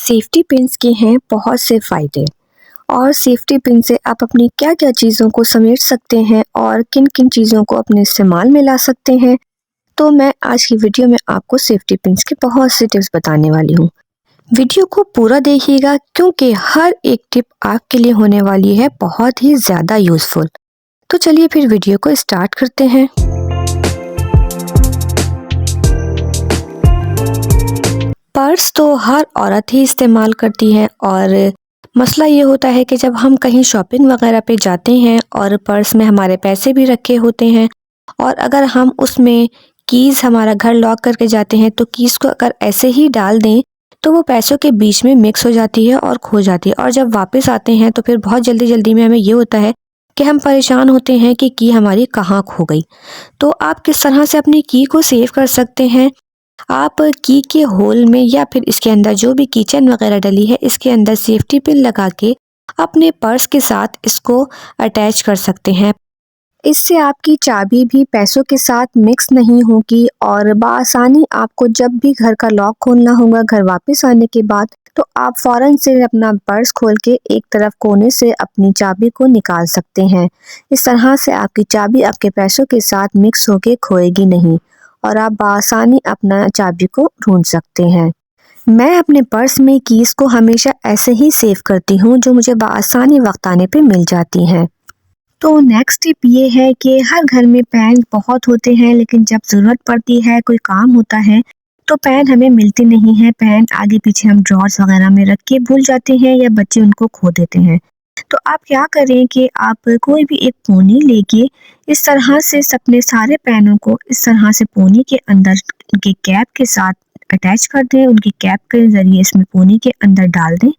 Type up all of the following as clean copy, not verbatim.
Safety pins के हैं बहुत से फ़ायदे और सेफ्टी पिन से आप अपनी क्या-क्या चीज़ों को समेट सकते हैं और किन-किन चीज़ों को अपने इस्तेमाल में ला सकते हैं। तो मैं आज की वीडियो में आपको सेफ्टी पिन्स के बहुत से टिप्स बताने वाली हूँ। वीडियो को पूरा देखिएगा क्योंकि हर एक टिप आपके लिए होने वाली है बहुत ही ज़्यादा यूज़फुल। तो चलिए फिर वीडियो को स्टार्ट करते हैं। पर्स तो हर औरत ही इस्तेमाल करती है और मसला ये होता है कि जब हम कहीं शॉपिंग वगैरह पे जाते हैं और पर्स में हमारे पैसे भी रखे होते हैं और अगर हम उसमें कीज़ हमारा घर लॉक करके जाते हैं तो कीज़ को अगर ऐसे ही डाल दें तो वो पैसों के बीच में मिक्स हो जाती है और खो जाती है और जब वापस आते हैं तो फिर बहुत जल्दी में हमें ये होता है कि हम परेशान होते हैं कि की हमारी कहाँ खो गई। तो आप किस तरह से अपनी की को सेव कर सकते हैं। आप की के होल में या फिर इसके अंदर जो भी कीचेन वगैरह डली है इसके अंदर सेफ्टी पिन लगा के अपने पर्स के साथ इसको अटैच कर सकते हैं। इससे आपकी चाबी भी पैसों के साथ मिक्स नहीं होगी और बआसानी आपको जब भी घर का लॉक खोलना होगा घर वापस आने के बाद तो आप फ़ौरन से अपना पर्स खोल के एक तरफ कोने से अपनी चाबी को निकाल सकते हैं। इस तरह से आपकी चाबी आपके पैसों के साथ मिक्स होके खोएगी नहीं और आप बआसानी अपना चाबी को ढूंढ सकते हैं। मैं अपने पर्स में कीज़ को हमेशा ऐसे ही सेव करती हूँ जो मुझे बआसानी वक्त आने पे मिल जाती हैं। तो नेक्स्ट टिप ये है कि हर घर में पेन बहुत होते हैं लेकिन जब ज़रूरत पड़ती है कोई काम होता है तो पेन हमें मिलती नहीं है। पेन आगे पीछे हम ड्रॉर्स वगैरह में रख के भूल जाते हैं या बच्चे उनको खो देते हैं। तो आप क्या करें कि आप कोई भी एक पोनी लेके इस तरह से अपने सारे पेनों को इस तरह से पोनी के अंदर उनके कैप के साथ अटैच कर दें, उनकी कैप के ज़रिए इसमें पोनी के अंदर डाल दें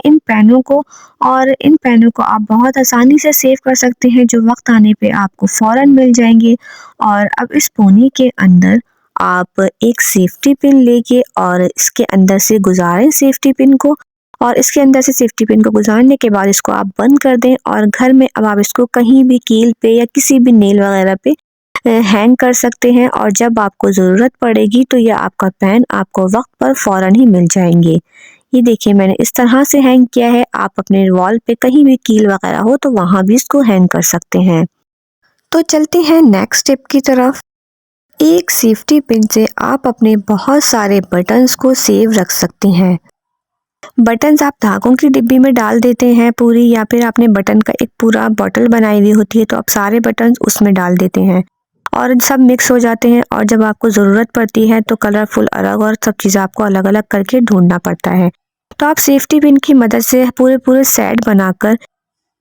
इन पेनों को और इन पेनों को आप बहुत आसानी से सेव कर सकते हैं जो वक्त आने पे आपको फ़ौरन मिल जाएंगे। और अब इस पोनी के अंदर आप एक सेफ्टी पिन लेके और इसके अंदर से गुजारें सेफ्टी पिन को और इसके अंदर से सेफ्टी पिन को गुजारने के बाद इसको आप बंद कर दें और घर में अब आप इसको कहीं भी कील पे या किसी भी नेल वगैरह पे हैंग कर सकते हैं और जब आपको ज़रूरत पड़ेगी तो ये आपका पेन आपको वक्त पर फ़ौरन ही मिल जाएंगे। ये देखिए मैंने इस तरह से हैंग किया है। आप अपने वॉल पे कहीं भी कील वगैरह हो तो वहाँ भी इसको हैंग कर सकते हैं। तो चलते हैं नेक्स्ट टिप की तरफ। एक सेफ्टी पिन से आप अपने बहुत सारे बटन्स को सेव रख सकते हैं। बटन्स आप धागों की डिब्बी में डाल देते हैं पूरी या फिर आपने बटन का एक पूरा बॉटल बनाई हुई होती है तो आप सारे बटन्स उसमें डाल देते हैं और सब मिक्स हो जाते हैं और जब आपको ज़रूरत पड़ती है तो कलरफुल अलग और सब चीज़ें आपको अलग अलग करके ढूंढना पड़ता है। तो आप सेफ्टी पिन की मदद से पूरे सेट बनाकर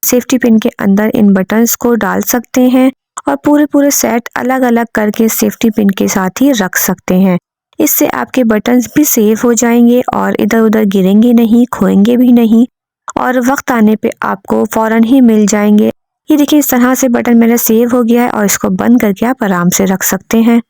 सेफ्टी पिन के अंदर इन बटन्स को डाल सकते हैं और पूरे सेट अलग अलग करके सेफ्टी पिन के साथ ही रख सकते हैं। इससे आपके बटन्स भी सेफ हो जाएंगे और इधर उधर गिरेंगे नहीं, खोएंगे भी नहीं और वक्त आने पे आपको फ़ौरन ही मिल जाएंगे। ये देखिए इस तरह से बटन मेरा सेव हो गया है और इसको बंद करके आप आराम से रख सकते हैं।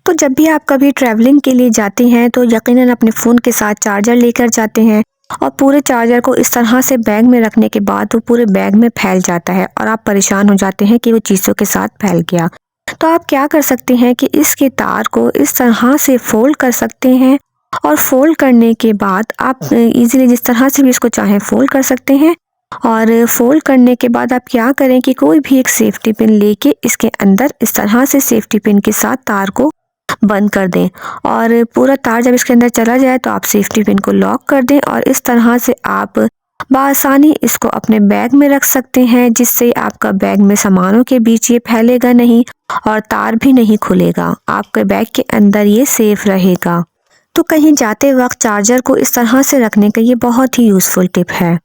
तो जब भी आप कभी ट्रैवलिंग के लिए जाते हैं तो यकीनन अपने फ़ोन के साथ चार्जर लेकर जाते हैं और पूरे चार्जर को इस तरह से बैग में रखने के बाद वो पूरे बैग में फैल जाता है और आप परेशान हो जाते हैं कि वो चीज़ों के साथ फैल गया। तो आप क्या कर सकते हैं कि इसके तार को इस तरह से फोल्ड कर सकते हैं और फोल्ड करने के बाद आप इजीली जिस तरह से भी इसको चाहें फोल्ड कर सकते हैं और फोल्ड करने के बाद आप क्या करें कि कोई भी एक सेफ्टी पिन लेके इसके अंदर इस तरह से सेफ्टी पिन के साथ तार को बंद कर दें और पूरा तार जब इसके अंदर चला जाए तो आप सेफ्टी पिन को लॉक कर दें और इस तरह से आप बआसानी इसको अपने बैग में रख सकते हैं जिससे आपका बैग में सामानों के बीच ये फैलेगा नहीं और तार भी नहीं खुलेगा। आपके बैग के अंदर ये सेफ रहेगा। तो कहीं जाते वक्त चार्जर को इस तरह से रखने का ये बहुत ही यूज़फुल टिप है।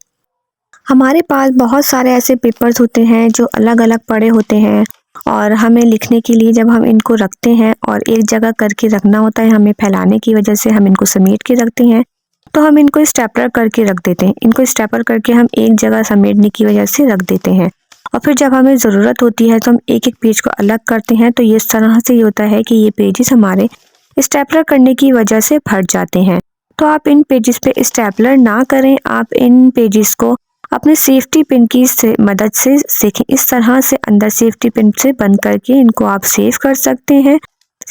हमारे पास बहुत सारे ऐसे पेपर्स होते हैं जो अलग अलग पड़े होते हैं और हमें लिखने के लिए जब हम इनको रखते हैं और एक जगह करके रखना होता है, हमें फैलाने की वजह से हम इनको समेट के रखते हैं तो हम इनको स्टेपलर करके रख देते हैं। इनको स्टेपलर करके हम एक जगह समेटने की वजह से रख देते हैं और फिर जब हमें ज़रूरत होती है तो हम एक एक पेज को अलग करते हैं तो ये इस तरह से ये होता है कि ये पेजेस हमारे स्टेपलर करने की वजह से फट जाते हैं। तो आप इन पेजेस पे स्टेपलर ना करें, आप इन पेजेस को अपने सेफ्टी पिन की मदद से इस तरह से अंदर सेफ्टी पिन से बंद करके इनको आप सेव कर सकते हैं।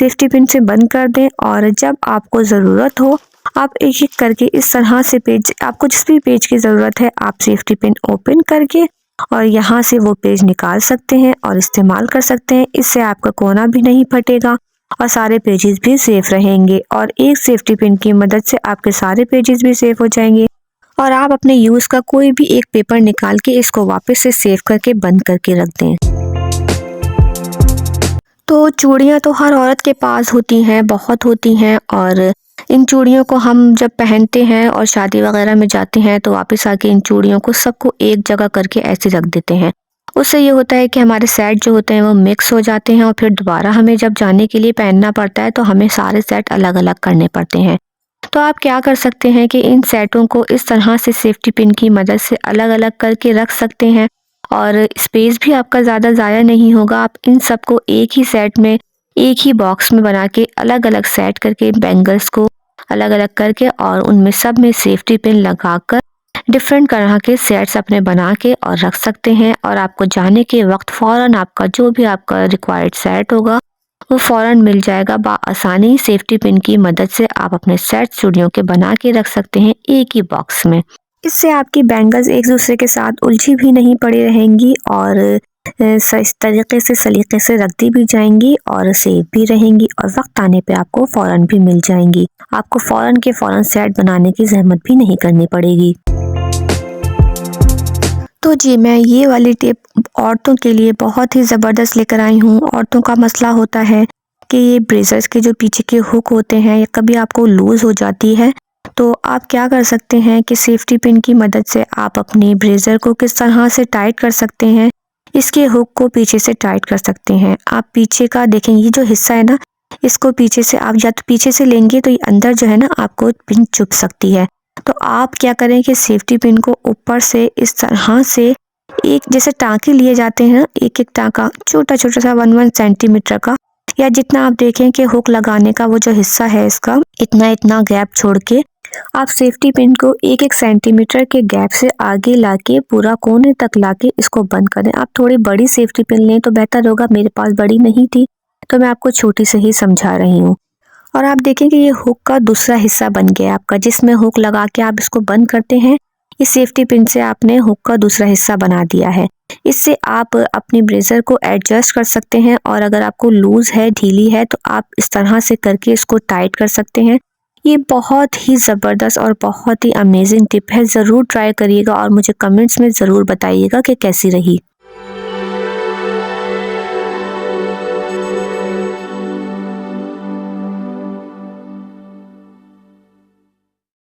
सेफ्टी पिन से बंद कर दें और जब आपको ज़रूरत हो आप एक एक करके इस तरह से पेज, आपको जिस भी पेज की ज़रूरत है आप सेफ्टी पिन ओपन करके और यहाँ से वो पेज निकाल सकते हैं और इस्तेमाल कर सकते हैं। इससे आपका कोना भी नहीं फटेगा और सारे पेजेस भी सेफ रहेंगे और एक सेफ्टी पिन की मदद से आपके सारे पेजेस भी सेफ हो जाएंगे और आप अपने यूज़ का कोई भी एक पेपर निकाल के इसको वापस से सेव करके बंद करके रख दें। तो चूड़ियाँ तो हर औरत के पास होती हैं, बहुत होती हैं, और इन चूड़ियों को हम जब पहनते हैं और शादी वगैरह में जाते हैं तो वापस आके इन चूड़ियों को सबको एक जगह करके ऐसे रख देते हैं। उससे ये होता है कि हमारे सेट जो होते हैं वो मिक्स हो जाते हैं और फिर दोबारा हमें जब जाने के लिए पहनना पड़ता है तो हमें सारे सेट अलग अलग करने पड़ते हैं। तो आप क्या कर सकते हैं कि इन सेटों को इस तरह से सेफ्टी पिन की मदद से अलग अलग करके रख सकते हैं और स्पेस भी आपका ज़्यादा ज़ाया नहीं होगा। आप इन सबको एक ही सेट में, एक ही बॉक्स में बना के अलग अलग सेट करके बैंगल्स को अलग अलग करके और उनमें सब में सेफ्टी पिन लगाकर डिफरेंट तरह के सेट्स अपने बना के और रख सकते हैं और आपको जाने के वक्त फ़ौरन आपका जो भी आपका रिक्वायर्ड सेट होगा वो फ़ौरन मिल जाएगा। आसानी सेफ्टी पिन की मदद से आप अपने सेट चूड़ियों के बना के रख सकते हैं एक ही बॉक्स में। इससे आपकी बैंगल्स एक दूसरे के साथ उलझी भी नहीं पड़ी रहेंगी और इस तरीके से सलीके से रखती भी जाएंगी और सेफ भी रहेंगी और वक्त आने पे आपको फ़ौरन भी मिल जाएंगी। आपको फ़ौरन के फ़ौरन सेट बनाने की जहमत भी नहीं करनी पड़ेगी। तो जी, मैं ये वाली टिप औरतों के लिए बहुत ही ज़बरदस्त लेकर आई हूँ। औरतों का मसला होता है कि ये ब्रेजर्स के जो पीछे के हुक होते हैं या कभी आपको लूज़ हो जाती है, तो आप क्या कर सकते हैं कि सेफ्टी पिन की मदद से आप अपनी ब्रेजर को किस तरह से टाइट कर सकते हैं। इसके हुक को पीछे से टाइट कर सकते हैं। आप पीछे का देखें, ये जो हिस्सा है ना, इसको पीछे से आप या तो पीछे से लेंगे तो ये अंदर जो है ना आपको पिन चुभ सकती है। तो आप क्या करें कि सेफ्टी पिन को ऊपर से इस तरह से एक जैसे टाँके लिए जाते हैं ना, एक एक टाँका छोटा छोटा सा 1 सेंटीमीटर का या जितना आप देखें कि हुक लगाने का वो जो हिस्सा है इसका इतना इतना गैप छोड़ के आप सेफ्टी पिन को 1 सेंटीमीटर के गैप से आगे लाके पूरा कोने तक लाके इसको बंद करें। आप थोड़ी बड़ी सेफ्टी पिन लें तो बेहतर होगा। मेरे पास बड़ी नहीं थी तो मैं आपको छोटी से ही समझा रही हूँ। और आप देखें कि ये हुक का दूसरा हिस्सा बन गया आपका, जिसमें हुक लगा के आप इसको बंद करते हैं। इस सेफ्टी पिन से आपने हुक का दूसरा हिस्सा बना दिया है। इससे आप अपनी ब्रेजर को एडजस्ट कर सकते हैं और अगर आपको लूज़ है, ढीली है, तो आप इस तरह से करके इसको टाइट कर सकते हैं। ये बहुत ही ज़बरदस्त और बहुत ही अमेजिंग टिप है। ज़रूर ट्राई करिएगा और मुझे कमेंट्स में ज़रूर बताइएगा कि कैसी रही।